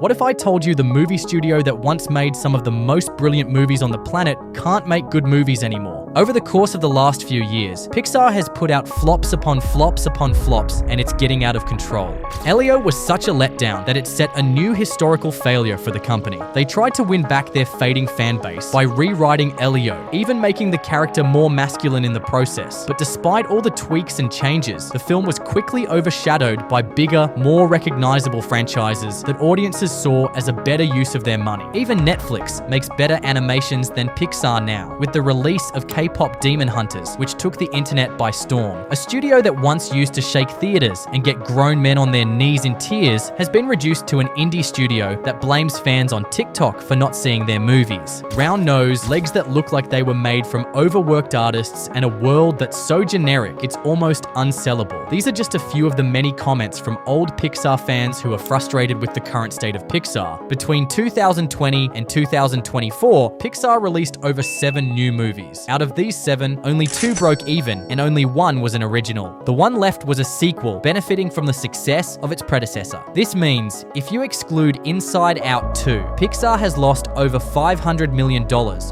What if I told you the movie studio that once made some of the most brilliant movies on the planet can't make good movies anymore? Over the course of the last few years, Pixar has put out flops upon flops upon flops, and it's getting out of control. Elio was such a letdown that it set a new historical failure for the company. They tried to win back their fading fan base by rewriting Elio, even making the character more masculine in the process. But despite all the tweaks and changes, the film was quickly overshadowed by bigger, more recognizable franchises that audiences saw as a better use of their money. Even Netflix makes better animations than Pixar now, with the release of K-pop Demon Hunters, which took the internet by storm. A studio that once used to shake theaters and get grown men on their knees in tears has been reduced to an indie studio that blames fans on TikTok for not seeing their movies. Round nose, legs that look like they were made from overworked artists, and a world that's so generic it's almost unsellable. These are just a few of the many comments from old Pixar fans who are frustrated with the current state of Pixar. Between 2020 and 2024, Pixar released over 7 new movies. Out of these 7, only 2 broke even, and only 1 was an original. The one left was a sequel, benefiting from the success of its predecessor. This means, if you exclude Inside Out 2, Pixar has lost over $500 million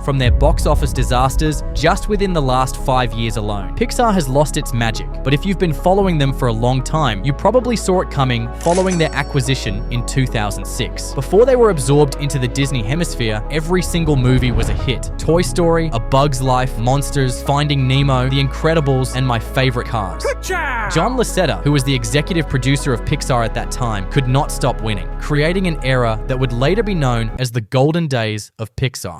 from their box office disasters just within the last 5 years alone. Pixar has lost its magic, but if you've been following them for a long time, you probably saw it coming following their acquisition in 2006. Before they were absorbed into the Disney hemisphere, every single movie was a hit. Toy Story, A Bug's Life, Monsters, Finding Nemo, The Incredibles, and my favorite Cars. John Lasseter, who was the executive producer of Pixar at that time, could not stop winning, creating an era that would later be known as the golden days of Pixar.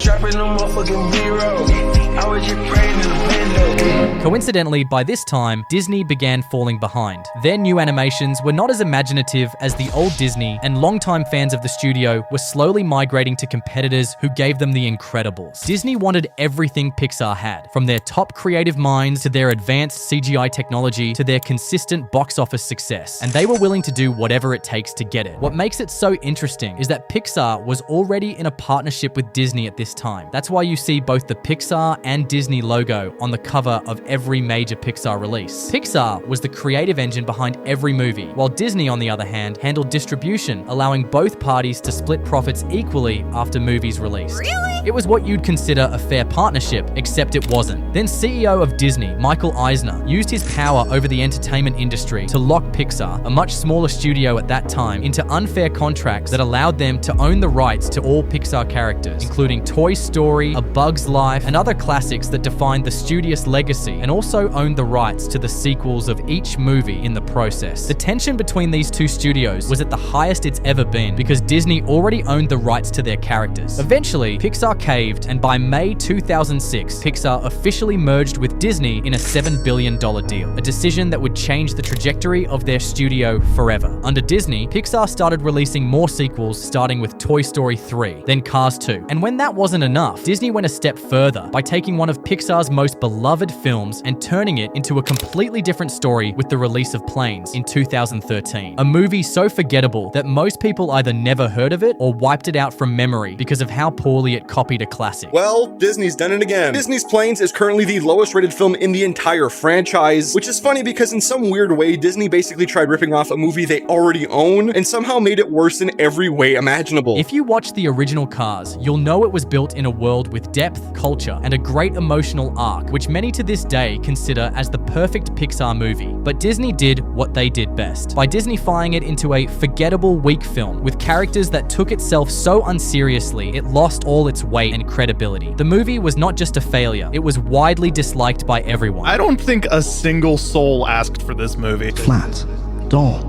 Coincidentally, by this time, Disney began falling behind. Their new animations were not as imaginative as the old Disney, and longtime fans of the studio were slowly migrating to competitors who gave them The Incredibles. Disney wanted everything Pixar had, from their top creative minds to their advanced CGI technology to their consistent box office success, and they were willing to do whatever it takes to get it. What makes it so interesting is that Pixar was already in a partnership with Disney at this time. That's why you see both the Pixar and Disney logo on the cover of every major Pixar release. Pixar was the creative engine behind every movie, while Disney, on the other hand, handled distribution, allowing both parties to split profits equally after movies released. Really? It was what you'd consider a fair partnership, except it wasn't. Then CEO of Disney, Michael Eisner, used his power over the entertainment industry to lock Pixar, a much smaller studio at that time, into unfair contracts that allowed them to own the rights to all Pixar characters, including Toy Story, A Bug's Life, and other classics that defined the studio's legacy, and also owned the rights to the sequels of each movie in the process. The tension between these two studios was at the highest it's ever been because Disney already owned the rights to their characters. Eventually, Pixar caved, and by May 2006, Pixar officially merged with Disney in a $7 billion deal, a decision that would change the trajectory of their studio forever. Under Disney, Pixar started releasing more sequels, starting with Toy Story 3, then Cars 2. And when that wasn't enough, Disney went a step further by taking one of Pixar's most beloved films and turning it into a completely different story with the release of Planes in 2013. A movie so forgettable that most people either never heard of it or wiped it out from memory because of how poorly it copied a classic. Well, Disney's done it again. Disney's Planes is currently the lowest rated film in the entire franchise, which is funny because in some weird way, Disney basically tried ripping off a movie they already own and somehow made it worse in every way imaginable. If you watch the original Cars, you'll know it was built in a world with depth, culture, and a great emotional arc, which many to this day consider as the perfect Pixar movie. But Disney did what they did best, by Disneyfying it into a forgettable, weak film with characters that took itself so unseriously it lost all its weight and credibility. The movie was not just a failure, it was widely disliked by everyone. I don't think a single soul asked for this movie. Flat, dull,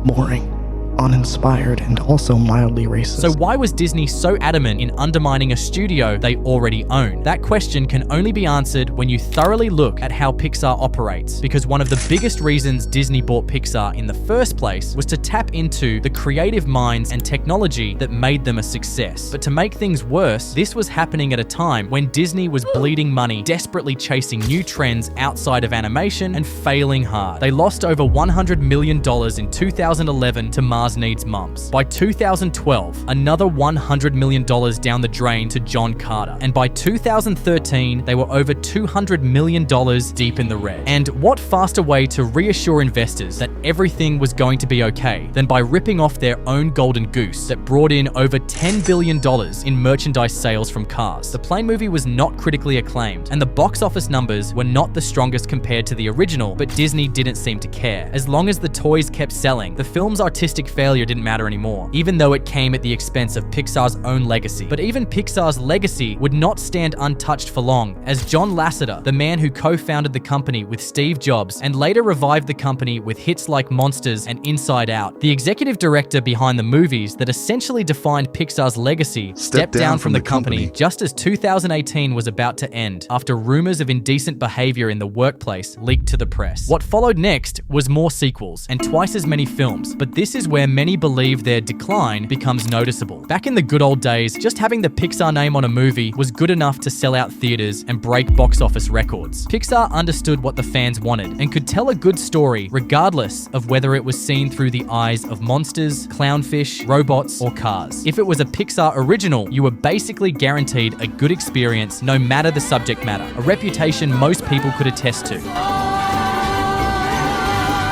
boring, uninspired, and also mildly racist. So why was Disney so adamant in undermining a studio they already own? That question can only be answered when you thoroughly look at how Pixar operates, because one of the biggest reasons Disney bought Pixar in the first place was to tap into the creative minds and technology that made them a success. But to make things worse, this was happening at a time when Disney was bleeding money, desperately chasing new trends outside of animation and failing hard. They lost over $100 million in 2011 to Marvel Mars Needs Mums. By 2012, another $100 million down the drain to John Carter. And by 2013, they were over $200 million deep in the red. And what faster way to reassure investors that everything was going to be okay than by ripping off their own golden goose that brought in over $10 billion in merchandise sales from Cars. The plane movie was not critically acclaimed, and the box office numbers were not the strongest compared to the original, but Disney didn't seem to care. As long as the toys kept selling, the film's artistic failure didn't matter anymore, even though it came at the expense of Pixar's own legacy. But even Pixar's legacy would not stand untouched for long, as John Lasseter, the man who co-founded the company with Steve Jobs and later revived the company with hits like Monsters and Inside Out, the executive director behind the movies that essentially defined Pixar's legacy, stepped down from the company just as 2018 was about to end after rumors of indecent behavior in the workplace leaked to the press. What followed next was more sequels and twice as many films, but this is where many believe their decline becomes noticeable. Back in the good old days, just having the Pixar name on a movie was good enough to sell out theaters and break box office records. Pixar understood what the fans wanted and could tell a good story regardless of whether it was seen through the eyes of monsters, clownfish, robots, or cars. If it was a Pixar original, you were basically guaranteed a good experience no matter the subject matter, a reputation most people could attest to.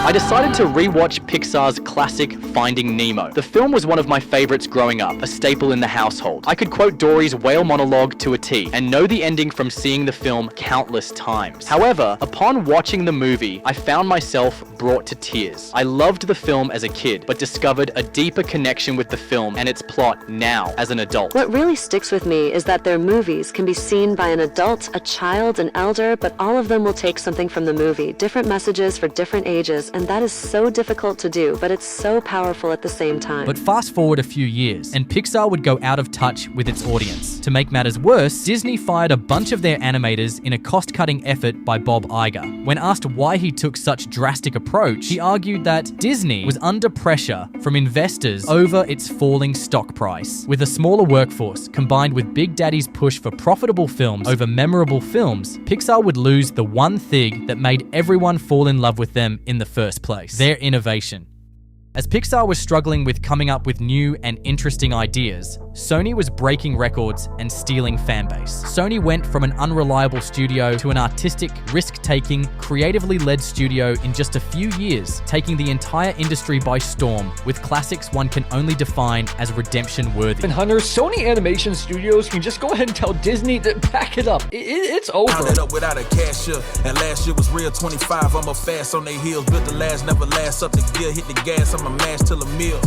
I decided to rewatch Pixar's classic Finding Nemo. The film was one of my favorites growing up, a staple in the household. I could quote Dory's whale monologue to a T and know the ending from seeing the film countless times. However, upon watching the movie, I found myself brought to tears. I loved the film as a kid, but discovered a deeper connection with the film and its plot now as an adult. What really sticks with me is that their movies can be seen by an adult, a child, an elder, but all of them will take something from the movie, different messages for different ages, and that is so difficult to do, but it's so powerful at the same time. But fast forward a few years, and Pixar would go out of touch with its audience. To make matters worse, Disney fired a bunch of their animators in a cost-cutting effort by Bob Iger. When asked why he took such drastic approach, he argued that Disney was under pressure from investors over its falling stock price. With a smaller workforce, combined with Big Daddy's push for profitable films over memorable films, Pixar would lose the one thing that made everyone fall in love with them in the first place: their innovation. As Pixar was struggling with coming up with new and interesting ideas, Sony was breaking records and stealing fanbase. Sony went from an unreliable studio to an artistic, risk-taking, creatively led studio in just a few years, taking the entire industry by storm with classics one can only define as redemption-worthy. And Hunter, Sony Animation Studios can just go ahead and tell Disney to pack it up. It's over. Pounded up without a cashier, and last year was real 25. I'm a fast on their heels, built the last, never last. Up the gear, hit the gas, I'm a mash till a meal.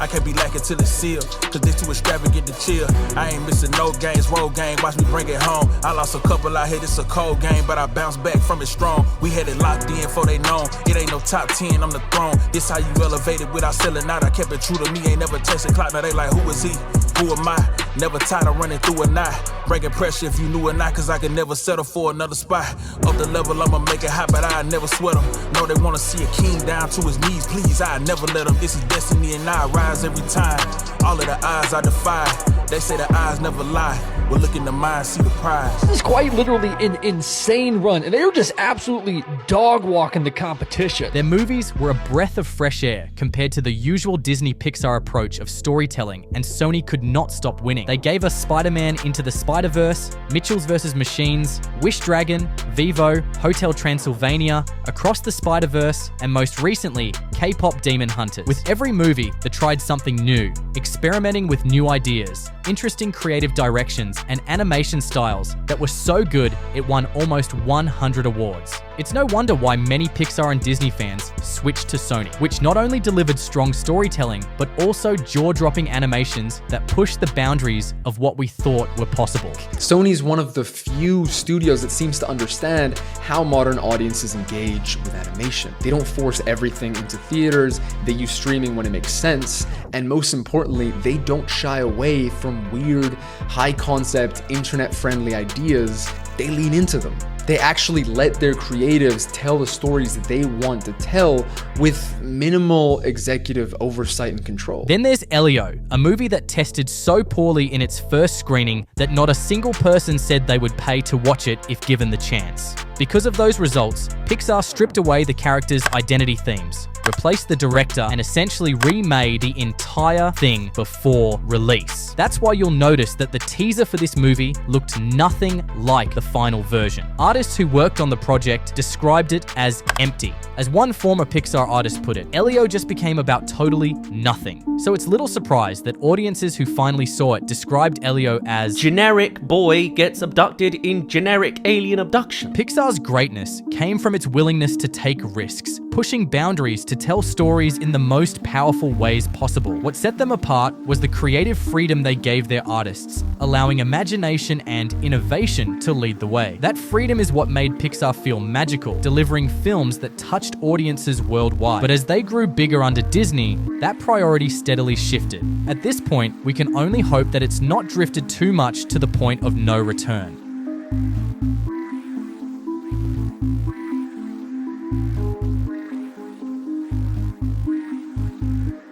I can't be lacking till it's sealed, cause they too extravagant to chill. I ain't missing no games, road game, watch me bring it home. I lost a couple out here, it's a cold game, but I bounced back from it strong. We had it locked in for they known. It ain't no top 10 on the throne. This how you elevate it without selling out. I kept it true to me, ain't never tested clock. Now they like, who is he? Who am I? Never tired of running through a knot. Breaking pressure if you knew or not, cause I could never settle for another spot. Up the level, I'ma make it hot, but I never sweat them. No, they wanna see a king down to his knees, please, I never let them. This is destiny and I rise every time. All of the odds I defy. They say the eyes never lie. Well, look in the mind, see the prize. This is quite literally an insane run, and they were just absolutely dog-walking the competition. Their movies were a breath of fresh air compared to the usual Disney Pixar approach of storytelling, and Sony could not stop winning. They gave us Spider-Man Into the Spider-Verse, Mitchells vs. Machines, Wish Dragon, Vivo, Hotel Transylvania, Across the Spider-Verse, and most recently, K-pop Demon Hunters. With every movie that tried something new, experimenting with new ideas, interesting creative directions, and animation styles that were so good it won almost 100 awards. It's no wonder why many Pixar and Disney fans switched to Sony, which not only delivered strong storytelling, but also jaw-dropping animations that pushed the boundaries of what we thought were possible. Sony's one of the few studios that seems to understand how modern audiences engage with animation. They don't force everything into theaters, they use streaming when it makes sense, and most importantly, they don't shy away from weird, high-concept, internet-friendly ideas. They lean into them. They actually let their creatives tell the stories that they want to tell with minimal executive oversight and control. Then there's Elio, a movie that tested so poorly in its first screening that not a single person said they would pay to watch it if given the chance. Because of those results, Pixar stripped away the characters' identity themes, replaced the director, and essentially remade the entire thing before release. That's why you'll notice that the teaser for this movie looked nothing like the final version. Artists who worked on the project described it as empty. As one former Pixar artist put it, Elio just became about totally nothing. So it's little surprise that audiences who finally saw it described Elio as generic boy gets abducted in generic alien abduction. Pixar's greatness came from its willingness to take risks, pushing boundaries to tell stories in the most powerful ways possible. What set them apart was the creative freedom they gave their artists, allowing imagination and innovation to lead the way. That freedom is what made Pixar feel magical, delivering films that touched audiences worldwide. But as they grew bigger under Disney, that priority steadily shifted. At this point, we can only hope that it's not drifted too much to the point of no return.